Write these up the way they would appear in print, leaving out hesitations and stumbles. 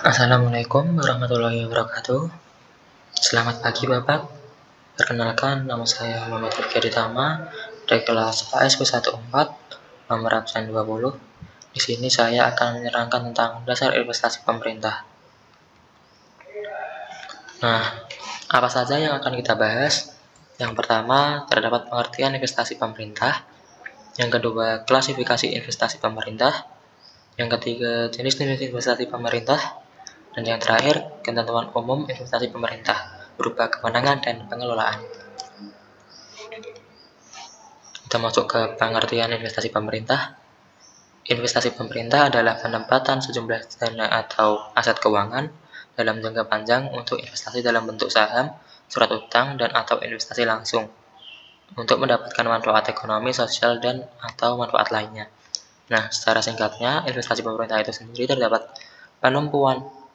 Assalamualaikum warahmatullahi wabarakatuh. Selamat pagi Bapak. Perkenalkan, nama saya Muhammad Rifki Aditama dari kelas ASP14 nomor absen 20. Di sini saya akan menerangkan tentang dasar investasi pemerintah. Nah, apa saja yang akan kita bahas? Yang pertama, terdapat pengertian investasi pemerintah. Yang kedua, klasifikasi investasi pemerintah. Yang ketiga, jenis-jenis investasi pemerintah. Dan yang terakhir, ketentuan umum investasi pemerintah berupa kewenangan dan pengelolaan. Kita masuk ke pengertian investasi pemerintah. Investasi pemerintah adalah penempatan sejumlah dana atau aset keuangan dalam jangka panjang untuk investasi dalam bentuk saham, surat utang, dan atau investasi langsung untuk mendapatkan manfaat ekonomi, sosial, dan atau manfaat lainnya. Nah, secara singkatnya, investasi pemerintah itu sendiri terdapat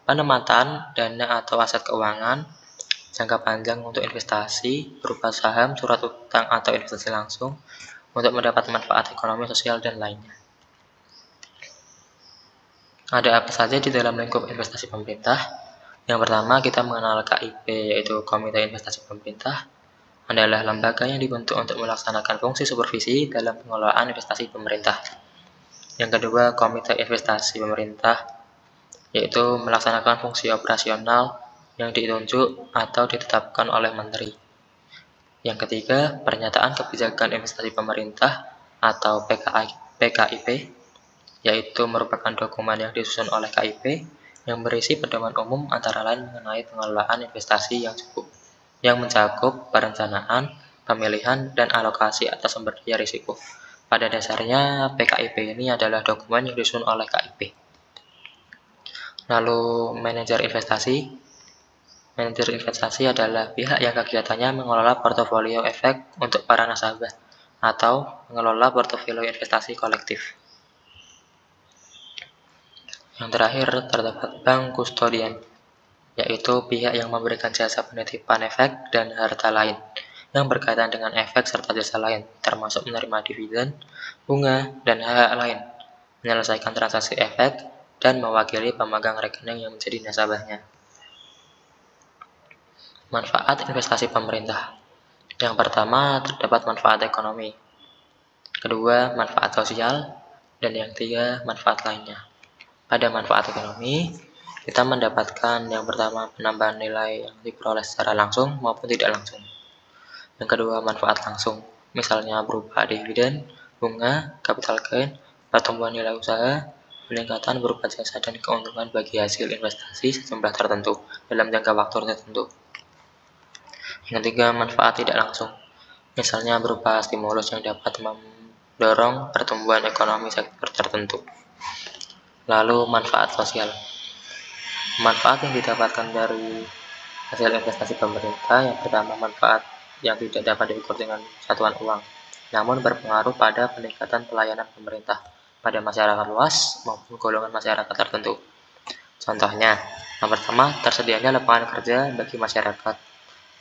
penempatan dana atau aset keuangan jangka panjang untuk investasi berupa saham, surat utang, atau investasi langsung untuk mendapat manfaat ekonomi, sosial, dan lainnya. Ada apa saja di dalam lingkup investasi pemerintah? Yang pertama, kita mengenal KIP, yaitu Komite Investasi Pemerintah, adalah lembaga yang dibentuk untuk melaksanakan fungsi supervisi dalam pengelolaan investasi pemerintah. Yang kedua, Komite Investasi Pemerintah, yaitu melaksanakan fungsi operasional yang ditunjuk atau ditetapkan oleh Menteri. Yang ketiga, Pernyataan Kebijakan Investasi Pemerintah atau PKIP, yaitu merupakan dokumen yang disusun oleh KIP yang berisi pedoman umum antara lain mengenai pengelolaan investasi yang mencakup perencanaan, pemilihan, dan alokasi atas sumber daya risiko. Pada dasarnya, PKIP ini adalah dokumen yang disusun oleh KIP. Lalu, manajer investasi. Manajer investasi adalah pihak yang kegiatannya mengelola portofolio efek untuk para nasabah atau mengelola portofolio investasi kolektif. Yang terakhir, terdapat bank kustodian, yaitu pihak yang memberikan jasa penitipan efek dan harta lain yang berkaitan dengan efek serta jasa lain, termasuk menerima dividen, bunga, dan hak lain, menyelesaikan transaksi efek, dan mewakili pemegang rekening yang menjadi nasabahnya. Manfaat investasi pemerintah. Yang pertama, terdapat manfaat ekonomi. Kedua, manfaat sosial. Dan yang ketiga, manfaat lainnya. Pada manfaat ekonomi, kita mendapatkan yang pertama penambahan nilai yang diperoleh secara langsung maupun tidak langsung. Yang kedua, manfaat langsung, misalnya berupa dividen, bunga, capital gain, pertumbuhan nilai usaha, peningkatan berupa jasa dan keuntungan bagi hasil investasi sejumlah tertentu dalam jangka waktu tertentu. Yang ketiga, manfaat tidak langsung, misalnya berupa stimulus yang dapat mendorong pertumbuhan ekonomi sektor tertentu. Lalu, manfaat sosial. Manfaat yang didapatkan dari hasil investasi pemerintah, yang pertama, manfaat yang tidak dapat diukur dengan satuan uang, namun berpengaruh pada peningkatan pelayanan pemerintah pada masyarakat luas maupun golongan masyarakat tertentu. Contohnya, yang pertama, tersedianya lapangan kerja bagi masyarakat.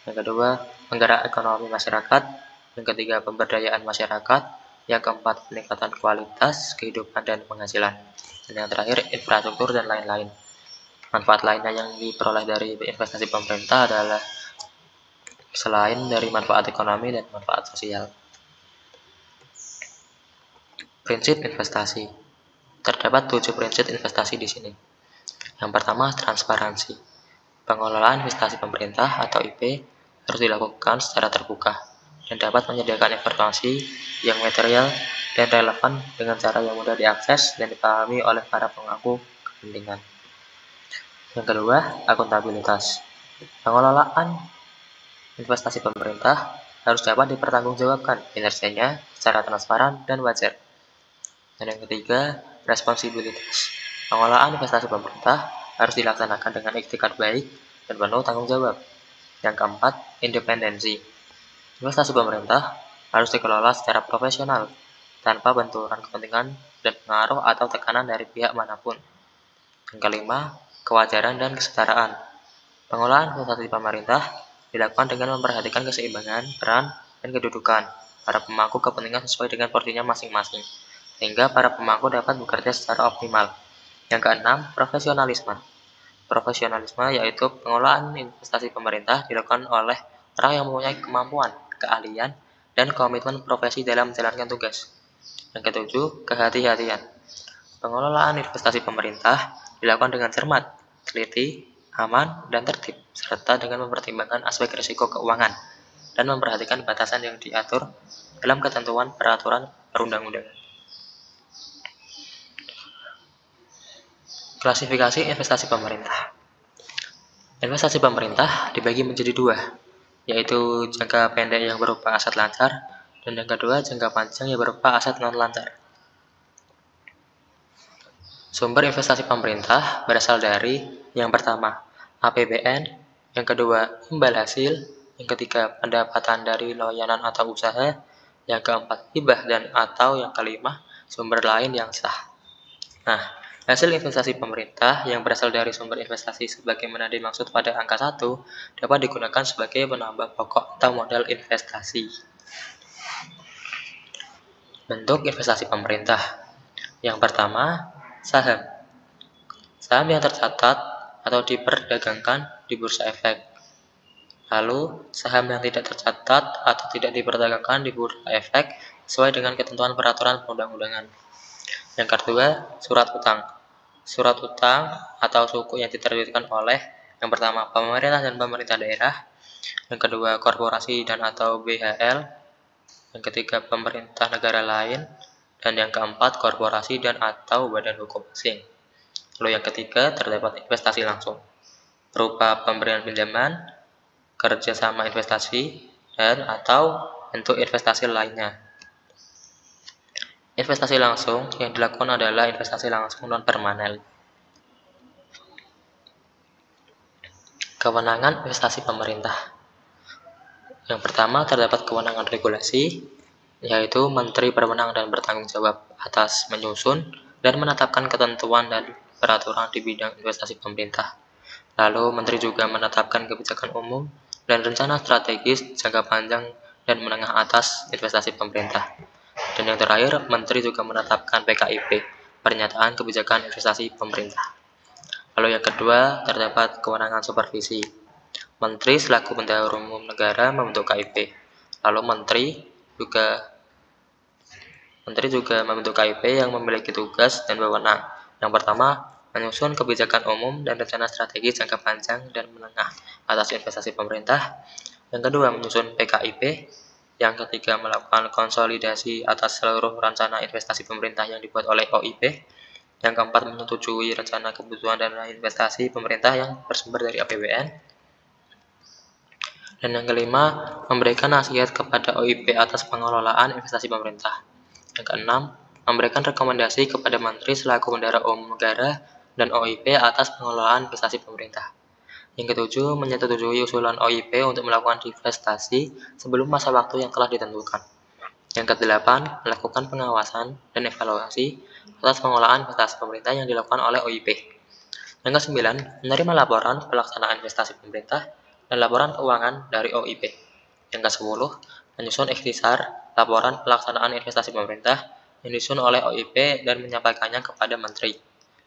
Yang kedua, penggerak ekonomi masyarakat. Yang ketiga, pemberdayaan masyarakat. Yang keempat, peningkatan kualitas kehidupan dan penghasilan. Dan yang terakhir, infrastruktur dan lain-lain. Manfaat lainnya yang diperoleh dari investasi pemerintah adalah selain dari manfaat ekonomi dan manfaat sosial. Prinsip investasi. Terdapat 7 prinsip investasi di sini. Yang pertama, transparansi. Pengelolaan investasi pemerintah atau IP harus dilakukan secara terbuka dan dapat menyediakan informasi yang material dan relevan dengan cara yang mudah diakses dan dipahami oleh para pemangku kepentingan. Yang kedua, akuntabilitas. Pengelolaan investasi pemerintah harus dapat dipertanggungjawabkan kinerjanya secara transparan dan wajar. Dan yang ketiga, responsibilitas. Pengelolaan investasi pemerintah harus dilaksanakan dengan ikhtiar baik dan penuh tanggung jawab. Yang keempat, independensi. Investasi pemerintah harus dikelola secara profesional, tanpa benturan kepentingan dan pengaruh atau tekanan dari pihak manapun. Yang kelima, kewajaran dan kesetaraan. Pengelolaan investasi pemerintah dilakukan dengan memperhatikan keseimbangan, peran, dan kedudukan para pemangku kepentingan sesuai dengan porsinya masing-masing, sehingga para pemangku dapat bekerja secara optimal. Yang keenam, profesionalisme. Profesionalisme yaitu pengelolaan investasi pemerintah dilakukan oleh orang yang mempunyai kemampuan, keahlian, dan komitmen profesi dalam menjalankan tugas. Yang ketujuh, kehati-hatian. Pengelolaan investasi pemerintah dilakukan dengan cermat, teliti, aman, dan tertib, serta dengan mempertimbangkan aspek risiko keuangan dan memperhatikan batasan yang diatur dalam ketentuan peraturan perundang-undangan. Klasifikasi investasi pemerintah. Investasi pemerintah dibagi menjadi dua, yaitu jangka pendek yang berupa aset lancar dan yang kedua jangka panjang yang berupa aset non-lancar. Sumber investasi pemerintah berasal dari yang pertama, APBN, yang kedua, imbal hasil, yang ketiga, pendapatan dari layanan atau usaha, yang keempat, hibah dan atau yang kelima, sumber lain yang sah. Nah, hasil investasi pemerintah yang berasal dari sumber investasi sebagaimana dimaksud pada angka 1 dapat digunakan sebagai penambah pokok atau modal investasi. Bentuk investasi pemerintah. Yang pertama, saham. Saham yang tercatat atau diperdagangkan di bursa efek. Lalu, saham yang tidak tercatat atau tidak diperdagangkan di bursa efek sesuai dengan ketentuan peraturan perundang-undangan. Yang kedua, surat utang. Surat utang atau suku yang diterbitkan oleh yang pertama, pemerintah dan pemerintah daerah. Yang kedua, korporasi dan atau BHL. Yang ketiga, pemerintah negara lain. Dan yang keempat, korporasi dan atau badan hukum asing. Lalu yang ketiga, terdapat investasi langsung, berupa pemberian pinjaman, kerjasama investasi, dan atau bentuk investasi lainnya. Investasi langsung yang dilakukan adalah investasi langsung non-permanen. Kewenangan investasi pemerintah. Yang pertama, terdapat kewenangan regulasi, yaitu Menteri berwenang dan bertanggung jawab atas menyusun dan menetapkan ketentuan dan peraturan di bidang investasi pemerintah. Lalu, Menteri juga menetapkan kebijakan umum dan rencana strategis jangka panjang dan menengah atas investasi pemerintah. Dan yang terakhir, Menteri juga menetapkan PKIP, Pernyataan Kebijakan Investasi Pemerintah. Lalu yang kedua, terdapat kewenangan supervisi. Menteri selaku bendahara umum negara membentuk KIP. Lalu Menteri juga membentuk KIP yang memiliki tugas dan wewenang. Yang pertama, menyusun kebijakan umum dan rencana strategis jangka panjang dan menengah atas investasi pemerintah. Yang kedua, menyusun PKIP. Yang ketiga, melakukan konsolidasi atas seluruh rencana investasi pemerintah yang dibuat oleh OIP. Yang keempat, menyetujui rencana kebutuhan dana investasi pemerintah yang bersumber dari APBN. Dan yang kelima, memberikan nasihat kepada OIP atas pengelolaan investasi pemerintah. Yang keenam, memberikan rekomendasi kepada Menteri selaku bendahara umum negara dan OIP atas pengelolaan investasi pemerintah. Yang ketujuh, menyetujui usulan OIP untuk melakukan divestasi sebelum masa waktu yang telah ditentukan. Yang kedelapan, melakukan pengawasan dan evaluasi atas pengelolaan investasi pemerintah yang dilakukan oleh OIP. Yang kesembilan, menerima laporan pelaksanaan investasi pemerintah dan laporan keuangan dari OIP. Yang kesepuluh, menyusun ikhtisar laporan pelaksanaan investasi pemerintah yang disusun oleh OIP dan menyampaikannya kepada Menteri.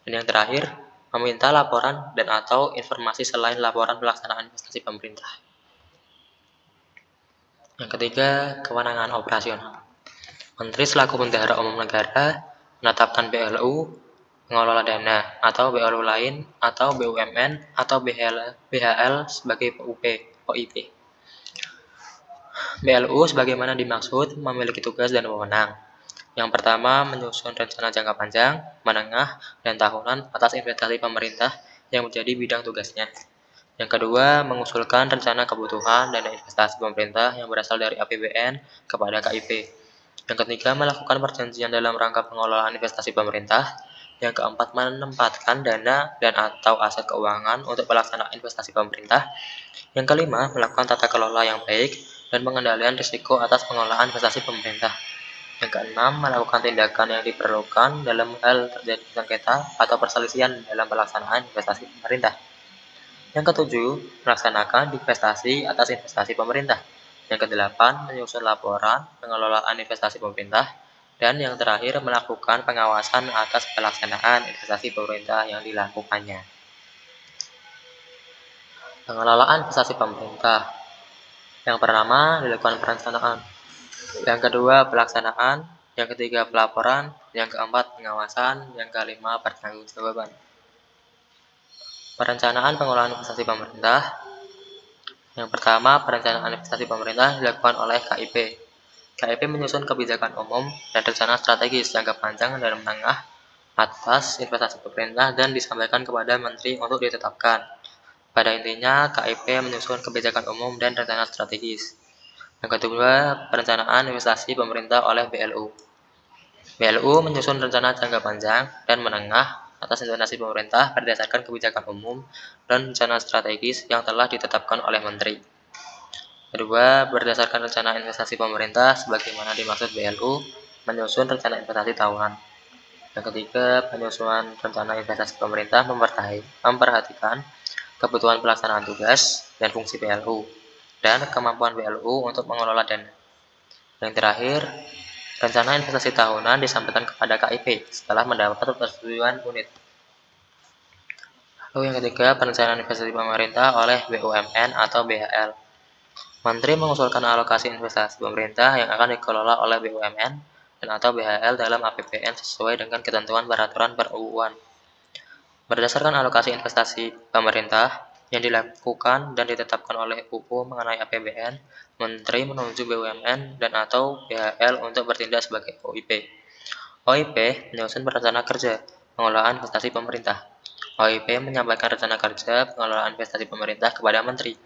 Dan yang terakhir, meminta laporan dan atau informasi selain laporan pelaksanaan investasi pemerintah. Yang ketiga, kewenangan operasional. Menteri selaku bendahara umum negara menetapkan BLU, pengelola dana, atau BLU lain, atau BUMN, atau BHL sebagai OIP. BLU sebagaimana dimaksud memiliki tugas dan wewenang. Yang pertama, menyusun rencana jangka panjang, menengah, dan tahunan atas investasi pemerintah yang menjadi bidang tugasnya. Yang kedua, mengusulkan rencana kebutuhan dana investasi pemerintah yang berasal dari APBN kepada KIP. Yang ketiga, melakukan perjanjian dalam rangka pengelolaan investasi pemerintah. Yang keempat, menempatkan dana dan atau aset keuangan untuk pelaksanaan investasi pemerintah. Yang kelima, melakukan tata kelola yang baik dan pengendalian risiko atas pengelolaan investasi pemerintah. Yang keenam, melakukan tindakan yang diperlukan dalam hal terjadi sengketa atau perselisihan dalam pelaksanaan investasi pemerintah. Yang ketujuh, melaksanakan divestasi atas investasi pemerintah. Yang kedelapan, menyusun laporan pengelolaan investasi pemerintah. Dan yang terakhir, melakukan pengawasan atas pelaksanaan investasi pemerintah yang dilakukannya. Pengelolaan investasi pemerintah. Yang pertama, dilakukan perencanaan. Yang kedua, pelaksanaan. Yang ketiga, pelaporan. Yang keempat, pengawasan. Yang kelima, pertanggungjawaban. Perencanaan pengelolaan investasi pemerintah. Yang pertama, perencanaan investasi pemerintah dilakukan oleh KIP. KIP menyusun kebijakan umum dan rencana strategis jangka panjang dan menengah atas investasi pemerintah dan disampaikan kepada Menteri untuk ditetapkan. Pada intinya, KIP menyusun kebijakan umum dan rencana strategis. Yang kedua, perencanaan investasi pemerintah oleh BLU. BLU menyusun rencana jangka panjang dan menengah atas investasi pemerintah berdasarkan kebijakan umum dan rencana strategis yang telah ditetapkan oleh Menteri. Kedua, berdasarkan rencana investasi pemerintah sebagaimana dimaksud BLU, menyusun rencana investasi tahunan. Yang ketiga, penyusunan rencana investasi pemerintah memperhatikan kebutuhan pelaksanaan tugas dan fungsi BLU, dan kemampuan BLU untuk mengelola dana. Yang terakhir, rencana investasi tahunan disampaikan kepada KIP setelah mendapat persetujuan unit. Lalu yang ketiga, perencanaan investasi pemerintah oleh BUMN atau BHL. Menteri mengusulkan alokasi investasi pemerintah yang akan dikelola oleh BUMN dan atau BHL dalam APBN sesuai dengan ketentuan peraturan per-UUan. Berdasarkan alokasi investasi pemerintah yang dilakukan dan ditetapkan oleh UU mengenai APBN, Menteri menunjuk BUMN dan atau BHL untuk bertindak sebagai OIP. OIP menyusun rencana kerja pengelolaan investasi pemerintah. OIP menyampaikan rencana kerja pengelolaan investasi pemerintah kepada Menteri.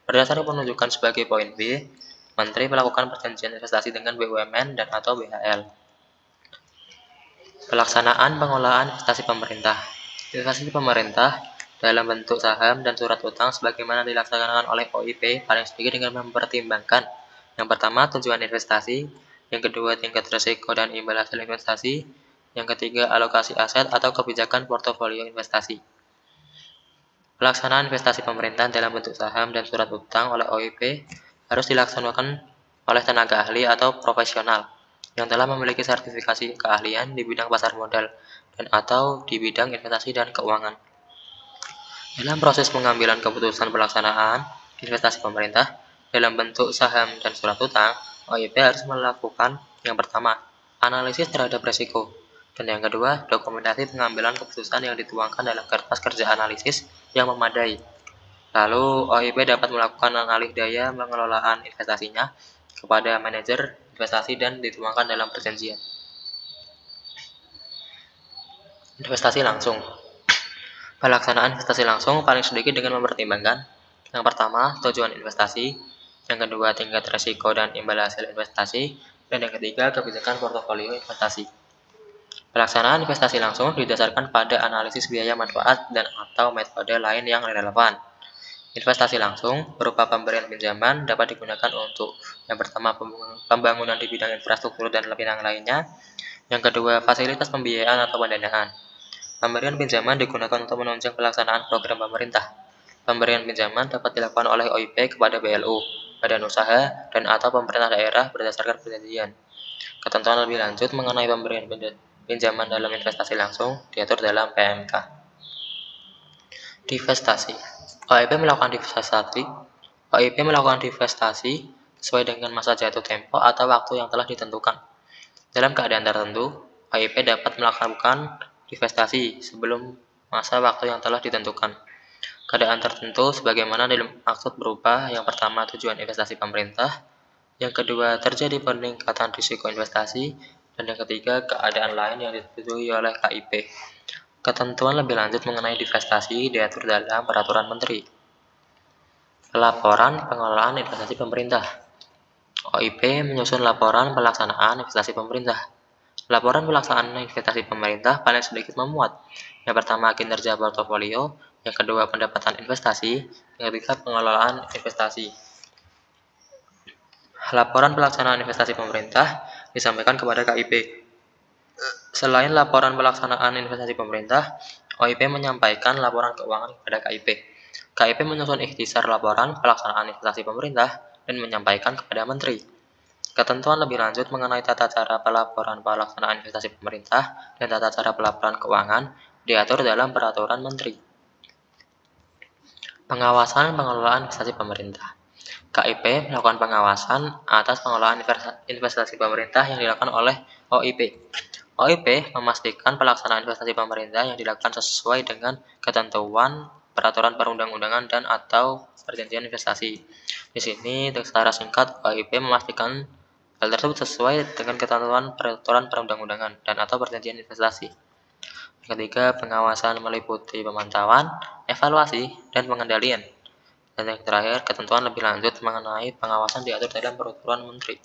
Berdasarkan penunjukan sebagai poin B, Menteri melakukan perjanjian investasi dengan BUMN dan atau BHL. Pelaksanaan pengelolaan investasi pemerintah. Investasi pemerintah dalam bentuk saham dan surat utang sebagaimana dilaksanakan oleh OIP paling sedikit dengan mempertimbangkan yang pertama tujuan investasi, yang kedua tingkat risiko dan imbal hasil investasi, yang ketiga alokasi aset atau kebijakan portofolio investasi. Pelaksanaan investasi pemerintah dalam bentuk saham dan surat utang oleh OIP harus dilaksanakan oleh tenaga ahli atau profesional yang telah memiliki sertifikasi keahlian di bidang pasar modal dan atau di bidang investasi dan keuangan. Dalam proses pengambilan keputusan pelaksanaan investasi pemerintah dalam bentuk saham dan surat utang, OIP harus melakukan yang pertama, analisis terhadap risiko, dan yang kedua, dokumentasi pengambilan keputusan yang dituangkan dalam kertas kerja analisis yang memadai. Lalu, OIP dapat melakukan analis daya pengelolaan investasinya kepada manajer investasi dan dituangkan dalam perjanjian. Investasi langsung. Pelaksanaan investasi langsung paling sedikit dengan mempertimbangkan yang pertama, tujuan investasi, yang kedua, tingkat risiko dan imbal hasil investasi, dan yang ketiga, kebijakan portofolio investasi. Pelaksanaan investasi langsung didasarkan pada analisis biaya manfaat dan atau metode lain yang relevan. Investasi langsung berupa pemberian pinjaman dapat digunakan untuk yang pertama pembangunan di bidang infrastruktur dan bidang lainnya, yang kedua fasilitas pembiayaan atau pendanaan. Pemberian pinjaman digunakan untuk menunjang pelaksanaan program pemerintah. Pemberian pinjaman dapat dilakukan oleh OIP kepada BLU, badan usaha, dan atau pemerintah daerah berdasarkan perjanjian. Ketentuan lebih lanjut mengenai pemberian pinjaman dalam investasi langsung diatur dalam PMK. Divestasi. OIP melakukan divestasi sesuai dengan masa jatuh tempo atau waktu yang telah ditentukan. Dalam keadaan tertentu, OIP dapat melakukan divestasi sebelum masa waktu yang telah ditentukan. Keadaan tertentu sebagaimana dimaksud berupa yang pertama tujuan investasi pemerintah, yang kedua terjadi peningkatan risiko investasi, dan yang ketiga keadaan lain yang disetujui oleh KIP. Ketentuan lebih lanjut mengenai divestasi diatur dalam Peraturan Menteri. Laporan pengelolaan investasi pemerintah. OIP menyusun laporan pelaksanaan investasi pemerintah. Laporan pelaksanaan investasi pemerintah paling sedikit memuat yang pertama kinerja portofolio, yang kedua pendapatan investasi, yang ketiga pengelolaan investasi. Laporan pelaksanaan investasi pemerintah disampaikan kepada KIP. Selain laporan pelaksanaan investasi pemerintah, OIP menyampaikan laporan keuangan kepada KIP. KIP menyusun ikhtisar laporan pelaksanaan investasi pemerintah dan menyampaikan kepada Menteri. Ketentuan lebih lanjut mengenai tata cara pelaporan pelaksanaan investasi pemerintah dan tata cara pelaporan keuangan diatur dalam Peraturan Menteri. Pengawasan pengelolaan investasi pemerintah. KIP melakukan pengawasan atas pengelolaan investasi pemerintah yang dilakukan oleh OIP. OIP memastikan pelaksanaan investasi pemerintah yang dilakukan sesuai dengan ketentuan peraturan perundang-undangan dan atau perjanjian investasi. Di sini, secara singkat, OIP memastikan hal tersebut sesuai dengan ketentuan peraturan perundang-undangan dan atau perjanjian investasi. Ketiga, pengawasan meliputi pemantauan, evaluasi, dan pengendalian. Dan yang terakhir, ketentuan lebih lanjut mengenai pengawasan diatur dalam peraturan menteri.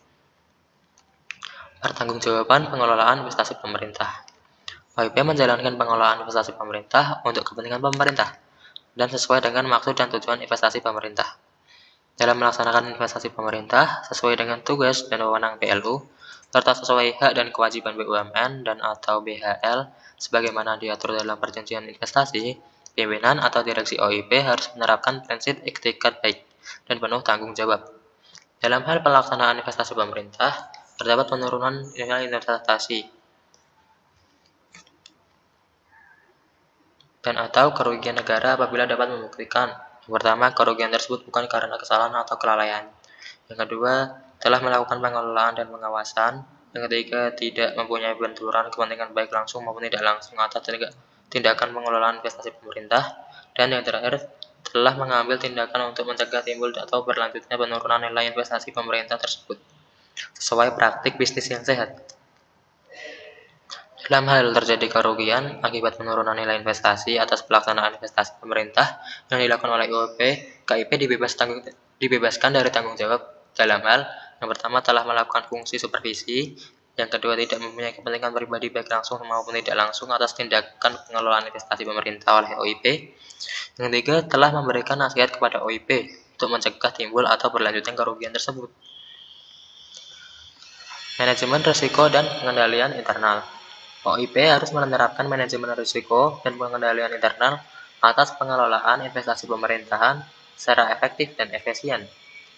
Pertanggungjawaban pengelolaan investasi pemerintah. OIP menjalankan pengelolaan investasi pemerintah untuk kepentingan pemerintah dan sesuai dengan maksud dan tujuan investasi pemerintah. Dalam melaksanakan investasi pemerintah sesuai dengan tugas dan wewenang PLU, serta sesuai hak dan kewajiban BUMN dan atau BHL sebagaimana diatur dalam perjanjian investasi, pimpinan atau direksi OIP harus menerapkan prinsip iktikat baik dan penuh tanggung jawab. Dalam hal pelaksanaan investasi pemerintah, terdapat penurunan nilai investasi dan atau kerugian negara apabila dapat membuktikan. Yang pertama, kerugian tersebut bukan karena kesalahan atau kelalaian. Yang kedua, telah melakukan pengelolaan dan pengawasan. Yang ketiga, tidak mempunyai benturan kepentingan baik langsung maupun tidak langsung atas tindakan pengelolaan investasi pemerintah. Dan yang terakhir, telah mengambil tindakan untuk mencegah timbul atau berlanjutnya penurunan nilai investasi pemerintah tersebut sesuai praktik bisnis yang sehat. Dalam hal terjadi kerugian akibat penurunan nilai investasi atas pelaksanaan investasi pemerintah yang dilakukan oleh OIP, KIP dibebaskan dari tanggung jawab dalam hal yang pertama telah melakukan fungsi supervisi, yang kedua tidak mempunyai kepentingan pribadi baik langsung maupun tidak langsung atas tindakan pengelolaan investasi pemerintah oleh OIP, yang ketiga telah memberikan nasihat kepada OIP untuk mencegah timbul atau berlanjutnya kerugian tersebut. Manajemen risiko dan pengendalian internal. OIP harus menerapkan manajemen risiko dan pengendalian internal atas pengelolaan investasi pemerintahan secara efektif dan efisien.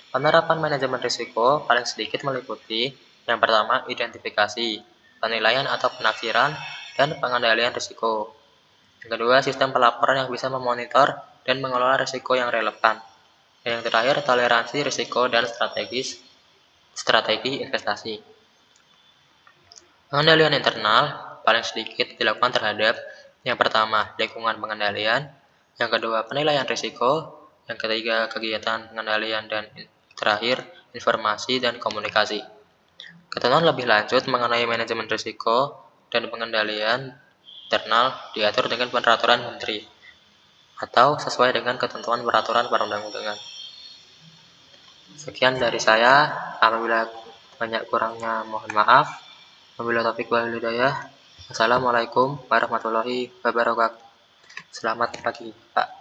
Penerapan manajemen risiko paling sedikit meliputi yang pertama, identifikasi, penilaian atau penafsiran, dan pengendalian risiko. Yang kedua, sistem pelaporan yang bisa memonitor dan mengelola risiko yang relevan. Dan yang terakhir, toleransi risiko dan strategi investasi. Pengendalian internal paling sedikit dilakukan terhadap yang pertama, lingkungan pengendalian, yang kedua, penilaian risiko, yang ketiga, kegiatan pengendalian, dan terakhir, informasi dan komunikasi. Ketentuan lebih lanjut mengenai manajemen risiko dan pengendalian internal diatur dengan peraturan menteri atau sesuai dengan ketentuan peraturan perundang-undangan. Sekian dari saya, apabila banyak kurangnya mohon maaf. Wabillahi taufiq wal hidayah. Assalamualaikum warahmatullahi wabarakatuh. Selamat pagi, Pak.